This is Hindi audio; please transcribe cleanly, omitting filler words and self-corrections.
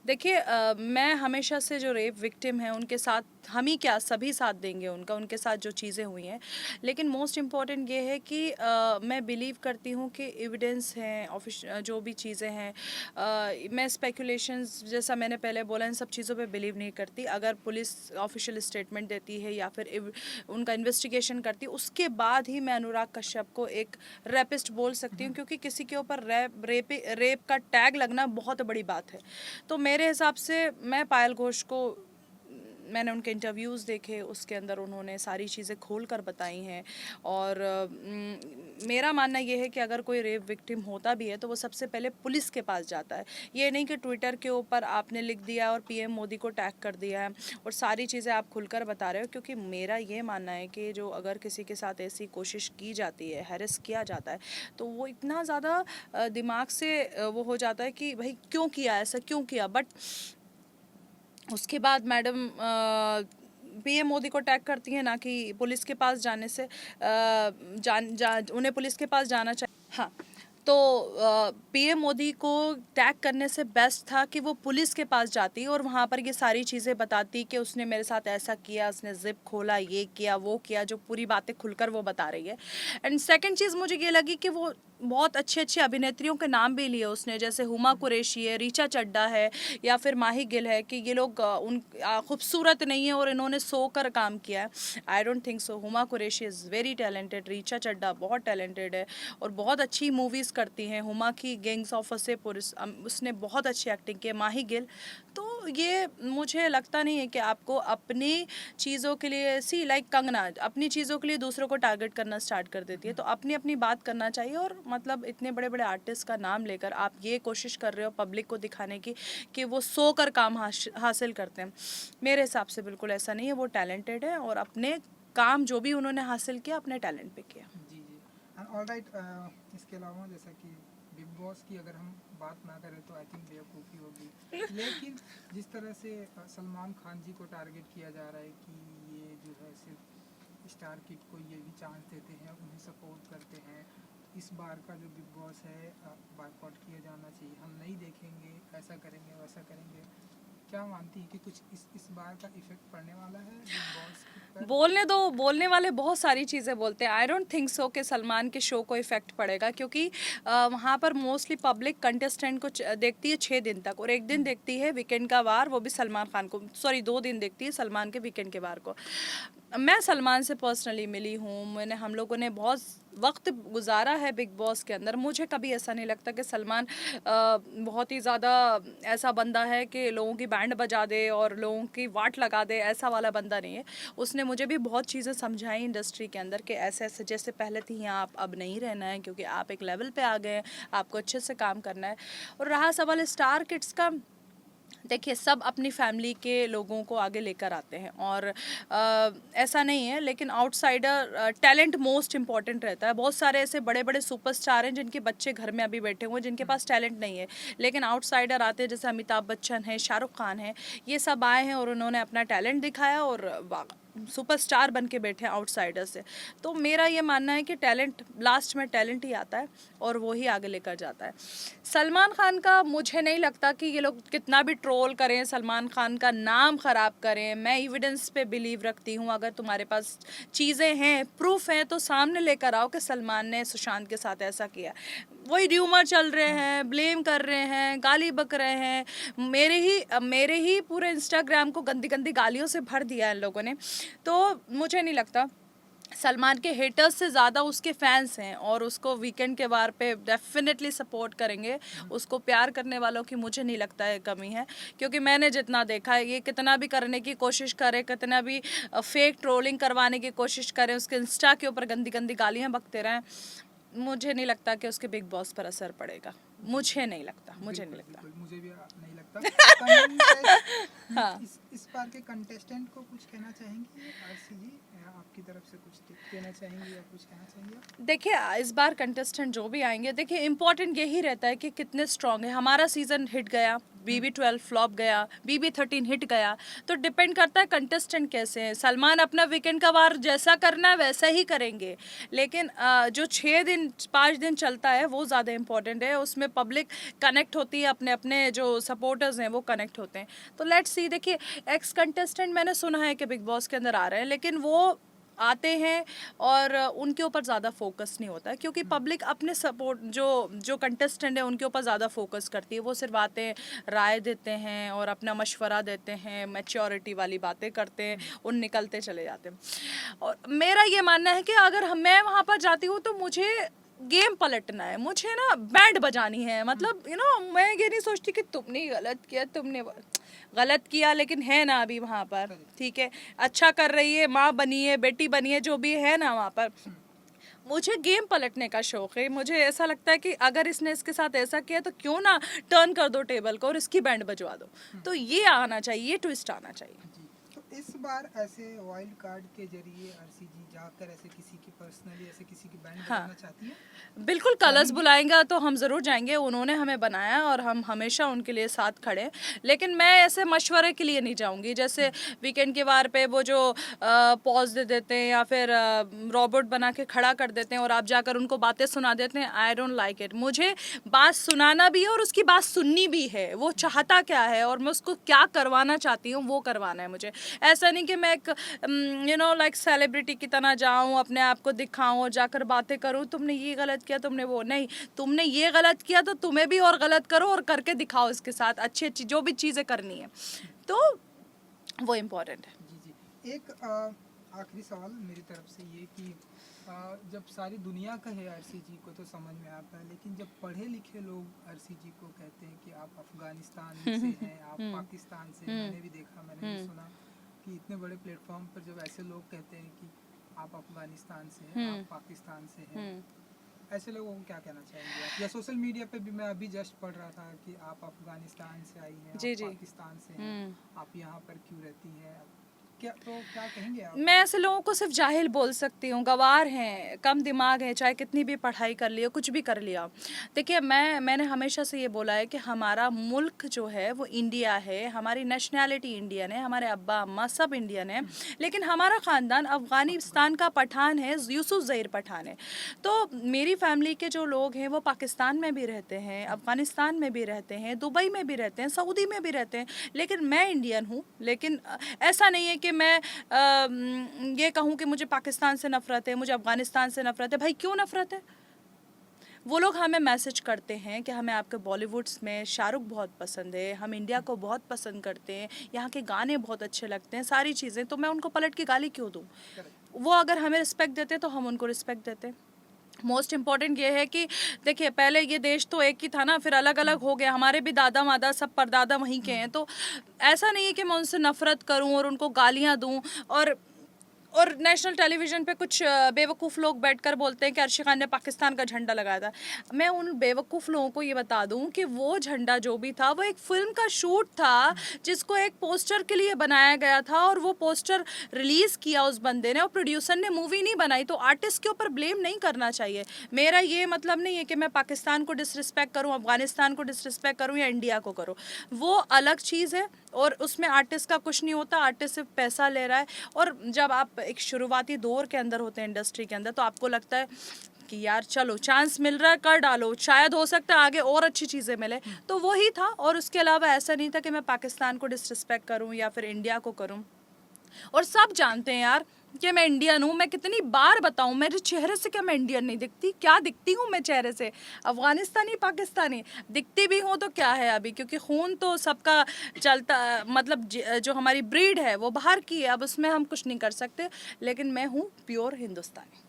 देखिए मैं हमेशा से जो रेप विक्टिम है उनके साथ हम ही क्या सभी साथ देंगे उनका, उनके साथ जो चीज़ें हुई हैं। लेकिन मोस्ट इम्पॉर्टेंट ये है कि मैं बिलीव करती हूँ कि एविडेंस हैं, जो भी चीज़ें हैं। मैं स्पेकुलेशंस जैसा मैंने पहले बोला इन सब चीज़ों पे बिलीव नहीं करती। अगर पुलिस ऑफिशियल स्टेटमेंट देती है या फिर उनका इन्वेस्टिगेशन करती है, उसके बाद ही मैं अनुराग कश्यप को एक रेपिस्ट बोल सकती हूँ, क्योंकि किसी के ऊपर रेप का टैग लगना बहुत बड़ी बात है। तो मेरे हिसाब से मैं पायल घोष को, मैंने उनके इंटरव्यूज़ देखे, उसके अंदर उन्होंने सारी चीज़ें खोल कर बताई हैं। और मेरा मानना ये है कि अगर कोई रेप विक्टिम होता भी है तो वो सबसे पहले पुलिस के पास जाता है। ये नहीं कि ट्विटर के ऊपर आपने लिख दिया और पीएम मोदी को टैग कर दिया है और सारी चीज़ें आप खुलकर बता रहे हो। क्योंकि मेरा ये मानना है कि जो अगर किसी के साथ ऐसी कोशिश की जाती है, हैरेस किया जाता है, तो वो इतना ज़्यादा दिमाग से वो हो जाता है कि भाई क्यों किया, ऐसा क्यों किया। बट उसके बाद मैडम पीएम मोदी को टैग करती है, ना कि पुलिस के पास जाने से उन्हें पुलिस के पास जाना चाहिए। हाँ, तो पीएम मोदी को टैग करने से बेस्ट था कि वो पुलिस के पास जाती और वहाँ पर ये सारी चीज़ें बताती कि उसने मेरे साथ ऐसा किया, उसने जिप खोला, ये किया, वो किया, जो पूरी बातें खुलकर वो बता रही है। एंड सेकंड चीज़ मुझे ये लगी कि वो बहुत अच्छे अच्छे अभिनेत्रियों के नाम भी लिए उसने, जैसे हुमा कुरैशी है, रीचा चड्ढा है या फिर माही गिल है, कि ये लोग खूबसूरत नहीं है और इन्होंने सो कर काम किया है। I don't think so. Huma Qureshi is very talented, Richa Chadha बहुत टैलेंटेड है और बहुत अच्छी मूवीज़ करती हैं। हुमा की गैंग्स ऑफ वासेपुर उसने बहुत अच्छी एक्टिंग की है। माही गिल, तो ये मुझे लगता नहीं है कि आपको अपनी चीज़ों के लिए लाइक कंगना अपनी चीज़ों के लिए दूसरों को टारगेट करना स्टार्ट कर देती है। तो अपनी अपनी बात करना चाहिए। और मतलब इतने बड़े बड़े आर्टिस्ट का नाम लेकर आप ये कोशिश कर रहे हो पब्लिक को दिखाने की कि वो सो कर काम हासिल करते हैं, मेरे हिसाब से बिल्कुल ऐसा नहीं है। वो टैलेंटेड है और अपने काम जो भी उन्होंने हासिल किया अपने टैलेंट पे किया। जी जी। ऑलराइट, इसके अलावा जैसा कि बिग बॉस की अगर हम बात ना करें तो आई थिंक बेवकूफ़ी होगी, लेकिन जिस तरह से सलमान खान जी को टारगेट किया जा रहा है कि ये जो है सिर्फ स्टार किड को ये भी चांस देते हैं, उन्हें सपोर्ट करते हैं, इस बार का जो बिग बॉस है बायकॉट किया जाना चाहिए, हम नहीं देखेंगे, ऐसा करेंगे वैसा करेंगे। क्या मानती है कि कुछ इस बार का इफेक्ट पड़ने वाला है बिग बॉस पर? बोलने दो, बोलने वाले बहुत सारी चीज़ें बोलते हैं। आई डोंट थिंक सो कि सलमान के शो को इफेक्ट पड़ेगा, क्योंकि वहाँ पर मोस्टली पब्लिक कंटेस्टेंट को देखती है 6 दिन तक, और एक दिन देखती है वीकेंड का वार, वो भी सलमान खान को, सॉरी 2 दिन देखती है सलमान के वीकेंड के वार को। मैं सलमान से पर्सनली मिली हूँ, हम लोगों ने बहुत वक्त गुजारा है बिग बॉस के अंदर। मुझे कभी ऐसा नहीं लगता कि सलमान बहुत ही ज़्यादा ऐसा बंदा है कि लोगों की बैंड बजा दे और लोगों की वाट लगा दे, ऐसा वाला बंदा नहीं है। उसने मुझे भी बहुत चीज़ें समझाई इंडस्ट्री के अंदर कि ऐसे ऐसे जैसे पहले थी आप अब नहीं रहना है, क्योंकि आप एक लेवल पे आ गए हैं, आपको अच्छे से काम करना है। और रहा सवाल स्टार किड्स का, देखिए सब अपनी फैमिली के लोगों को आगे लेकर आते हैं और ऐसा नहीं है, लेकिन आउटसाइडर टैलेंट मोस्ट इंपॉर्टेंट रहता है। बहुत सारे ऐसे बड़े बड़े सुपरस्टार हैं जिनके बच्चे घर में अभी बैठे हुए हैं, जिनके पास टैलेंट नहीं है, लेकिन आउटसाइडर आते हैं, जैसे अमिताभ बच्चन है, शाहरुख खान है, ये सब आए हैं और उन्होंने अपना टैलेंट दिखाया और सुपरस्टार बन के बैठे आउटसाइडर से। तो मेरा ये मानना है कि टैलेंट, लास्ट में टैलेंट ही आता है और वो ही आगे लेकर जाता है। सलमान खान का मुझे नहीं लगता कि ये लोग कितना भी ट्रोल करें, सलमान खान का नाम ख़राब करें। मैं एविडेंस पे बिलीव रखती हूँ। अगर तुम्हारे पास चीज़ें हैं, प्रूफ हैं, तो सामने लेकर आओ कि सलमान ने सुशांत के साथ ऐसा किया। वही र्यूमर चल रहे हैं, ब्लेम कर रहे हैं, गाली बक रहे हैं। मेरे ही पूरे इंस्टाग्राम को गंदी गंदी गालियों से भर दिया है इन लोगों ने। तो मुझे नहीं लगता, सलमान के हेटर्स से ज़्यादा उसके फैंस हैं और उसको वीकेंड के बार पे डेफिनेटली सपोर्ट करेंगे। उसको प्यार करने वालों की मुझे नहीं लगता है कमी है, क्योंकि मैंने जितना देखा है, ये कितना भी करने की कोशिश करे, कितना भी फेक ट्रोलिंग करवाने की कोशिश करें, उसके इंस्टा के ऊपर गंदी गंदी गालियाँ बकते रहें, मुझे नहीं लगता कि उसके बिग बॉस पर असर पड़ेगा। मुझे नहीं लगता, मुझे नहीं लगता। बिल्कुल, मुझे भी नहीं लगता। हाँ, इस बार के कंटेस्टेंट को कुछ कहना चाहेंगी आरसी जी? आपकी तरफ से कुछ टिप देना चाहेंगी या कुछ कहना चाहेंगे आप? देखिए इस बार कंटेस्टेंट जो भी आएंगे, देखिए इम्पोर्टेंट यही रहता है कि कितने स्ट्रांग है। हमारा सीज़न हिट गया, BB12 फ्लॉप गया, BB13 हिट गया। तो डिपेंड करता है कंटेस्टेंट कैसे हैं। सलमान अपना वीकेंड का वार जैसा करना है वैसा ही करेंगे, लेकिन जो 6 दिन 5 दिन चलता है वो ज़्यादा इंपॉर्टेंट है। उसमें पब्लिक कनेक्ट होती है, अपने अपने जो सपोर्टर्स हैं वो कनेक्ट होते हैं। तो लेट्स सी, देखिए एक्स कंटेस्टेंट मैंने सुना है कि बिग बॉस के अंदर आ रहे हैं, लेकिन वो आते हैं और उनके ऊपर ज़्यादा फोकस नहीं होता है, क्योंकि पब्लिक अपने सपोर्ट जो जो कंटेस्टेंट है उनके ऊपर ज़्यादा फोकस करती है। वो सिर्फ आते राय देते हैं और अपना मशवरा देते हैं, मैच्योरिटी वाली बातें करते हैं, उन निकलते चले जाते हैं। और मेरा ये मानना है कि अगर मैं वहाँ पर जाती हूँ तो मुझे गेम पलटना है, मुझे ना बैंड बजानी है। मतलब मैं ये नहीं सोचती कि तुमने गलत किया, तुमने गलत किया, लेकिन है ना अभी वहाँ पर, ठीक है, अच्छा कर रही है, माँ बनी है, बेटी बनी है, जो भी है ना वहाँ पर, मुझे गेम पलटने का शौक है। मुझे ऐसा लगता है कि अगर इसने इसके साथ ऐसा किया तो क्यों ना टर्न कर दो टेबल को और इसकी बैंड बजवा दो। तो ये आना चाहिए, ये ट्विस्ट आना चाहिए। जी, तो इस बार ऐसे वाइल्ड कार्ड के जरिए आरसीजी जाकर ऐसे किसी की पर्सनली ऐसे किसी की बैंड बनाना चाहती है? बिल्कुल, कलर्स बुलाएंगा तो हम ज़रूर जाएंगे। उन्होंने हमें बनाया और हम हमेशा उनके लिए साथ खड़े हैं। लेकिन मैं ऐसे मशवरे के लिए नहीं जाऊंगी, जैसे वीकेंड के वार पे वो जो पॉज दे देते हैं या फिर रोबोट बना के खड़ा कर देते हैं और आप जाकर उनको बातें सुना देते हैं। I don't like it. मुझे बात सुनाना भी है और उसकी बात सुननी भी है, वो चाहता क्या है और मैं उसको क्या करवाना चाहती हूँ वो करवाना है मुझे। ऐसा नहीं कि मैं एक लाइक सेलिब्रिटी की तरह जाऊँ, अपने आप को दिखाऊँ और जाकर बातें करूँ, तुमने ये गलत किया, तुमने वो नहीं, तुमने ये गलत किया तो तुम्हें भी और गलत करो और करके दिखाओ इसके साथ अच्छी अच्छी जो भी चीज़ें करनी है, तो वो इम्पोर्टेंट है। जी जी, एक आखिरी सवाल मेरी तरफ से ये कि जब सारी दुनिया कहे आरसीजी को तो समझ में आता है, लेकिन जब पढ़े लिखे लोग आरसीजी को कहते हैं कि आप अफगानिस्तान से हैं, आप पाकिस्तान से, मैंने भी देखा, मैंने भी सुना कि इतने बड़े प्लेटफॉर्म पर जब ऐसे लोग कहते हैं कि आप अफगानिस्तान से हैं, आप पाकिस्तान से हैं, ऐसे लोगों को क्या कहना चाहेंगे आप? या सोशल मीडिया पे भी मैं अभी जस्ट पढ़ रहा था कि आप अफगानिस्तान से आई हैं, जी आप जी। पाकिस्तान से हैं, आप यहाँ पर क्यों रहती हैं, क्या कहेंगे आप? मैं ऐसे लोगों को सिर्फ जाहिल बोल सकती हूँ, गवार हैं, कम दिमाग है, चाहे कितनी भी पढ़ाई कर लिया, कुछ भी कर लिया। देखिए मैंने हमेशा से ये बोला है कि हमारा मुल्क जो है वो इंडिया है, हमारी नेशनैलिटी इंडियन है, हमारे अब्बा अम्मा सब इंडियन है, लेकिन हमारा ख़ानदान अफ़गानिस्तान का पठान है, यूसुफ ज़हीर पठान है। तो मेरी फैमिली के जो लोग हैं वो पाकिस्तान में भी रहते हैं, अफ़गानिस्तान में भी रहते हैं, दुबई में भी रहते हैं, सऊदी में भी रहते हैं, लेकिन मैं इंडियन हूँ। लेकिन ऐसा नहीं है कि मैं ये कहूँ कि मुझे पाकिस्तान से नफरत है, मुझे अफगानिस्तान से नफरत है। भाई क्यों नफरत है? वो लोग हमें मैसेज करते हैं कि हमें आपके बॉलीवुड्स में शाहरुख बहुत पसंद है, हम इंडिया को बहुत पसंद करते हैं, यहाँ के गाने बहुत अच्छे लगते हैं, सारी चीज़ें, तो मैं उनको पलट के गाली क्यों दूँ? वो अगर हमें रिस्पेक्ट देते तो हम उनको रिस्पेक्ट देते। मोस्ट इम्पॉर्टेंट ये है कि देखिए पहले ये देश तो एक ही था ना, फिर अलग अलग हो गया, हमारे भी दादा मादा सब परदादा वहीं के हैं। तो ऐसा नहीं है कि मैं उनसे नफरत करूं और उनको गालियां दूं। और नेशनल टेलीविज़न पे कुछ बेवकूफ़ लोग बैठकर बोलते हैं कि अर्शी खान ने पाकिस्तान का झंडा लगाया था। मैं उन बेवकूफ़ लोगों को ये बता दूं कि वो झंडा जो भी था वो एक फ़िल्म का शूट था, जिसको एक पोस्टर के लिए बनाया गया था और वो पोस्टर रिलीज़ किया उस बंदे ने और प्रोड्यूसर ने मूवी नहीं बनाई। तो आर्टिस्ट के ऊपर ब्लेम नहीं करना चाहिए। मेरा ये मतलब नहीं है कि मैं पाकिस्तान को डिसरिस्पेक्ट करूँ, अफगानिस्तान को डिसरिस्पेक्ट करूँ या इंडिया को करूँ, वो अलग चीज़ है और उसमें आर्टिस्ट का कुछ नहीं होता। आर्टिस्ट सिर्फ पैसा ले रहा है। और जब आप एक शुरुआती दौर के अंदर होते हैं इंडस्ट्री के अंदर, तो आपको लगता है कि यार चलो चांस मिल रहा है कर डालो, शायद हो सकता है आगे और अच्छी चीज़ें मिले। तो वही था, और उसके अलावा ऐसा नहीं था कि मैं पाकिस्तान को डिसरिस्पेक्ट करूं या फिर इंडिया को करूं। और सब जानते हैं यार कि मैं इंडियन हूँ। मैं कितनी बार बताऊँ, मेरे चेहरे से क्या मैं इंडियन नहीं दिखती? क्या दिखती हूँ मैं चेहरे से? अफगानिस्तानी पाकिस्तानी दिखती भी हूँ तो क्या है अभी, क्योंकि खून तो सबका चलता, मतलब जो हमारी ब्रीड है वो बाहर की है, अब उसमें हम कुछ नहीं कर सकते। लेकिन मैं हूँ प्योर हिंदुस्तानी।